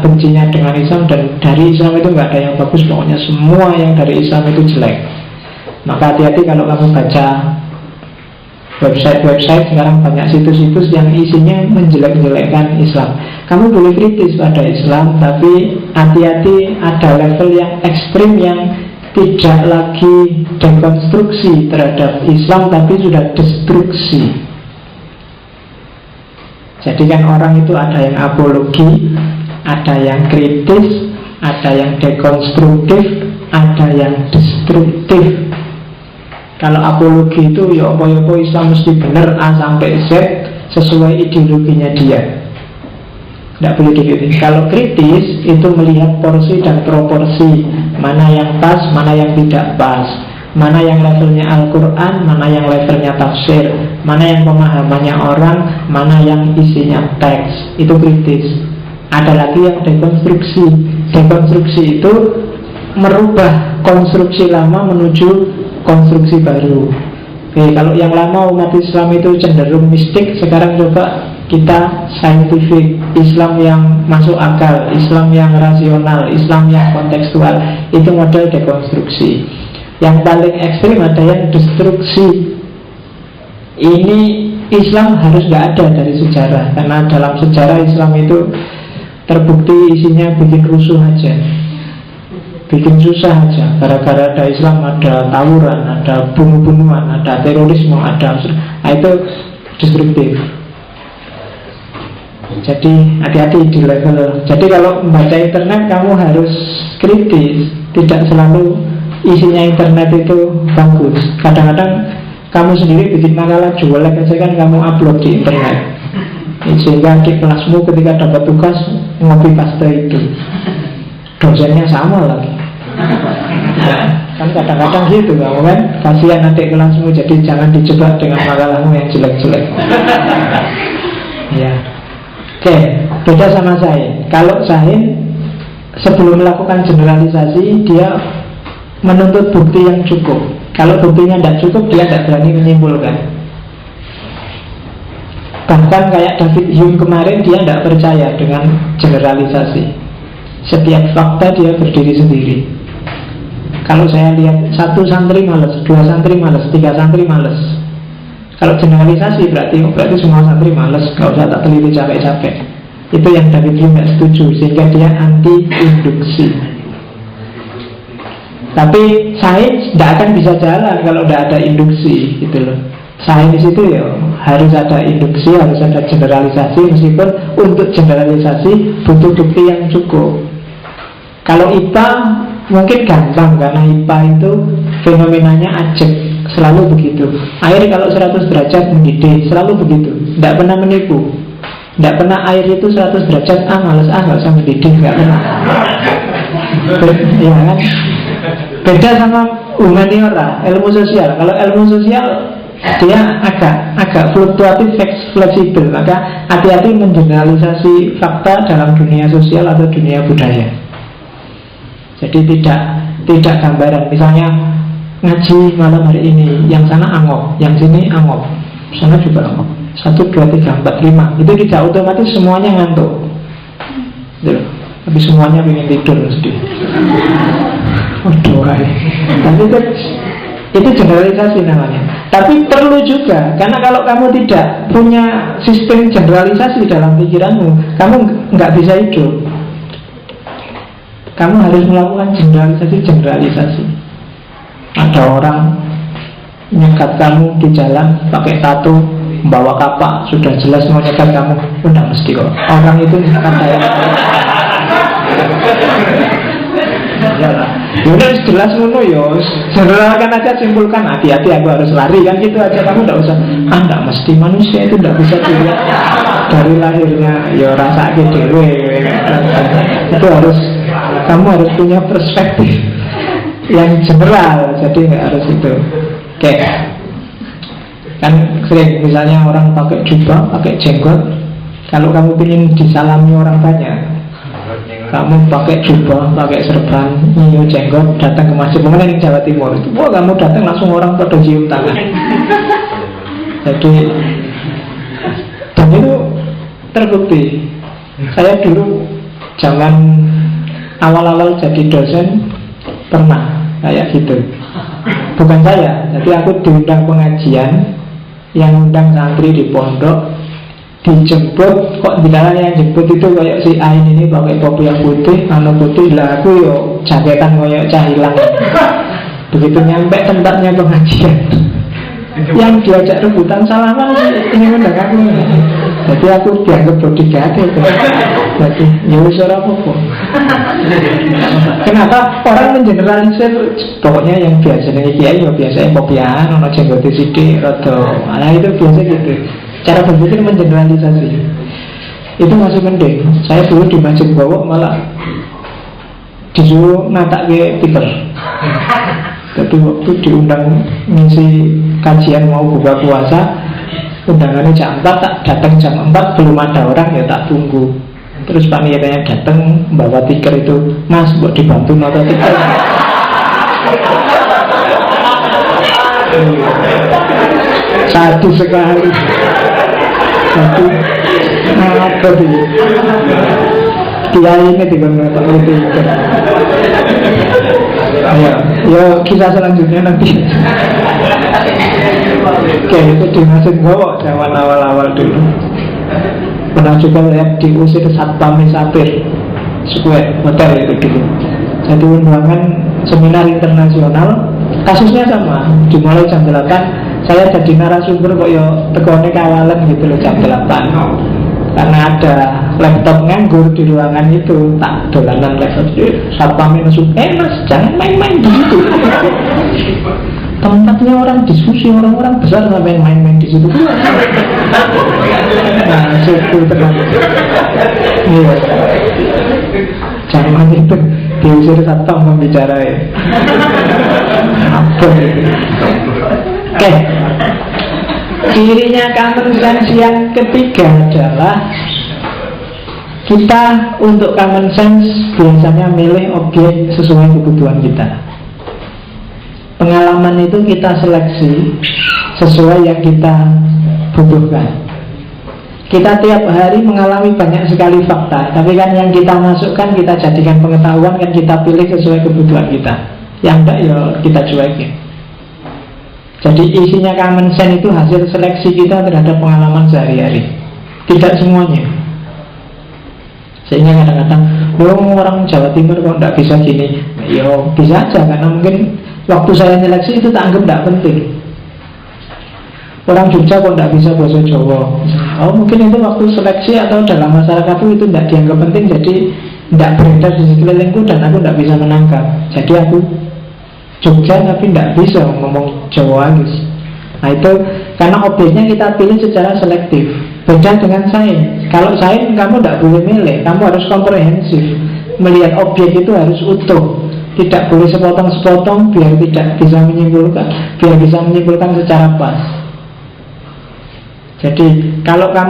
sangat bencinya dengan Islam, dan dari Islam itu nggak ada yang bagus, pokoknya semua yang dari Islam itu jelek. Maka hati-hati kalau kamu baca website sekarang, banyak situs-situs yang isinya menjelek-jelekkan Islam. Kamu boleh kritis pada Islam, tapi hati-hati, ada level yang ekstrim yang tidak lagi dekonstruksi terhadap Islam, tapi sudah destruksi. Jadi kan orang itu ada yang apologi, ada yang kritis, ada yang dekonstruktif, ada yang destruktif. Kalau apologi itu ya apa-apa Islam mesti benar A sampai Z sesuai ideologinya dia, tidak boleh dikritis. Kalau kritis itu melihat porsi dan proporsi, mana yang pas, mana yang tidak pas, mana yang levelnya Al-Quran, mana yang levelnya tafsir, mana yang pemahamannya orang, mana yang isinya teks. Itu kritis. Ada lagi yang dekonstruksi. Dekonstruksi itu merubah konstruksi lama menuju konstruksi baru. Oke, kalau yang lama umat Islam itu cenderung mistik, sekarang coba kita scientific, Islam yang masuk akal, Islam yang rasional, Islam yang kontekstual. Itu model dekonstruksi. Yang paling ekstrim ada yang destruksi. Ini Islam harus nggak ada dari sejarah, karena dalam sejarah Islam itu terbukti isinya bikin rusuh aja, bikin susah aja. Gara-gara ada Islam ada tawuran, ada bunuh-bunuhan, ada terorisme, ada itu destruktif. Jadi hati-hati di level. Jadi kalau membaca internet kamu harus kritis. Tidak selalu isinya internet itu bagus. Kadang-kadang kamu sendiri bikin makalah jualan aja kan kamu upload di internet, sehingga di kelasmu ketika dapat tugas ngopi paste itu, dosennya sama lagi. Kan kadang-kadang gitu kamu kan, kasihan adik kelasmu. Jadi jangan dijebak dengan makalahmu yang jelek-jelek. Ya. Oke, beda sama Sahin. Kalau Sahin sebelum melakukan generalisasi dia menuntut bukti yang cukup. Kalau buktinya tidak cukup, dia tidak berani menyimpulkan. Bahkan kayak David Hume kemarin, dia tidak percaya dengan generalisasi. Setiap fakta dia berdiri sendiri. Kalau saya lihat satu santri males, dua santri males, tiga santri males. Kalau generalisasi berarti semua santri males, gak usah tak teliti capek-capek. Itu yang David Hume tidak setuju, sehingga dia anti-induksi. Tapi sains tidak akan bisa jalan kalau tidak ada induksi, gitu loh. Sains itu ya harus ada induksi, harus ada generalisasi. Meskipun untuk generalisasi butuh bukti yang cukup. Kalau IPA mungkin gampang, karena IPA itu fenomenanya ajek, selalu begitu. Air kalau 100 derajat mendidih, selalu begitu, tidak pernah menipu. Tidak pernah air itu 100 derajat, males, gak usah mendidih, tidak pernah. Ya kan? Beda sama humaniora, ilmu sosial. Kalau ilmu sosial dia agak fluktuatif, fleksibel. Maka hati-hati mengeneralisasi fakta dalam dunia sosial atau dunia budaya. Jadi tidak gambaran. Misalnya ngaji malam hari ini, yang sana angop, yang sini angop, sana juga angop. 1, 2, 3, 4, 5. Itu tidak otomatis semuanya ngantuk. Tapi semuanya pengen tidur mesti. Waduh, tapi itu generalisasi namanya. Tapi perlu juga, karena kalau kamu tidak punya sistem generalisasi dalam pikiranmu, kamu nggak bisa hidup. Kamu harus melakukan generalisasi. Ada orang nyekat kamu di jalan pakai tato, bawa kapak, sudah jelas mau nyekat kamu. Udah mesti kok. Orang itu nyekat saya. Udah jelas ngono yo, generalkan aja, simpulkan, hati-hati aku harus lari kan gitu aja. Kamu tidak usah, tidak mesti, manusia itu tidak bisa dilihat dari lahirnya. Yo rasa dewe. Itu harus, kamu harus punya perspektif yang general. Jadi nggak harus itu. Oke. Kan sering misalnya orang pakai jubah, pakai jenggot. Kalau kamu ingin disalami orang banyak, kamu pakai jubah, pakai serban, nyiu jenggot, datang ke masjid. Kemudian di Jawa Timur itu, wah kamu datang langsung orang pada cium tangan. Jadi, dan itu terbukti. Saya dulu Jangan awal-awal jadi dosen pernah kayak gitu. Bukan saya, jadi aku diundang pengajian, yang undang santri di pondok, dijemput, kok bilang yang jemput itu kayak si Ain ini pakai topi yang putih, anu putih, lah aku yo jaketan kayak cahilang. Begitu nyampe tempatnya pengajian, yang diajak rebutan salaman ini undang aku. Jadi aku dianggap bodyguard itu. Jadi ya wis ora apa-apa. Kenapa orang mengeneralisir? Pokoknya yang biasa nih kiai ya biasa kopian, ono jenggot sithik rada. Nah itu biasa gitu. Cara berpikir mengeneralisasi. Itu masih penting. Saya dulu di Masjid Bawok malah disuruh ngatak-ke Peter. Jadi waktu diundang ngisi kajian mau buka puasa, undangannya jam 4, tak datang jam 4, belum ada orang ya tak tunggu. Terus panitianya datang bawa tiker itu, Mas buat dibantu nota tiker. Satu sekali. Satu apa sih? Kiai ini tiga nota tiker. Ya kisah selanjutnya nanti. Oke, itu di Masjid Bawok zaman awal-awal dulu. Pernah juga lihat diusir Satpam Sapir Square hotel itu dulu. Jadi undangan seminar internasional, kasusnya sama. Dimulai jam 8, saya jadi narasumber kok ya tekone kawalan gitu loh jam 8. Karena ada laptop nganggur di ruangan itu, tak dolanan laptop. Satpam masuk, mas jangan main-main begitu. Tempatnya orang diskusi, orang-orang besar sampai main-main di situ. Nah, syukur tenang. Iya. Jangan itu diusir satpam membicarai. Apa itu? Oke. Cirinya common sense yang ketiga adalah kita untuk common sense biasanya milih objek sesuai kebutuhan kita. Pengalaman itu kita seleksi sesuai yang kita butuhkan. Kita tiap hari mengalami banyak sekali fakta, tapi kan yang kita masukkan, kita jadikan pengetahuan, kan kita pilih sesuai kebutuhan kita. Yang enggak ya kita cuekin. Jadi isinya common sense itu hasil seleksi kita terhadap pengalaman sehari-hari. Tidak semuanya. Sehingga kadang-kadang orang Jawa Timur kok enggak bisa gini. Ya bisa aja, karena mungkin waktu saya seleksi itu tak anggap tidak penting. Orang Jogja kok tidak bisa bahasa Jawa. Oh mungkin itu waktu seleksi atau dalam masyarakatku itu tidak dianggap penting, jadi tidak beredar di sekelilingku dan aku tidak bisa menangkap. Jadi aku Jogja tapi tidak bisa ngomong Jawa halus. Nah itu karena objeknya kita pilih secara selektif. Beda dengan sains. Kalau sains kamu tidak boleh milih, kamu harus komprehensif. Melihat objek itu harus utuh. Tidak boleh sepotong-sepotong biar tidak bisa menyimpulkan, biar bisa menyimpulkan secara pas. Jadi kalau kamu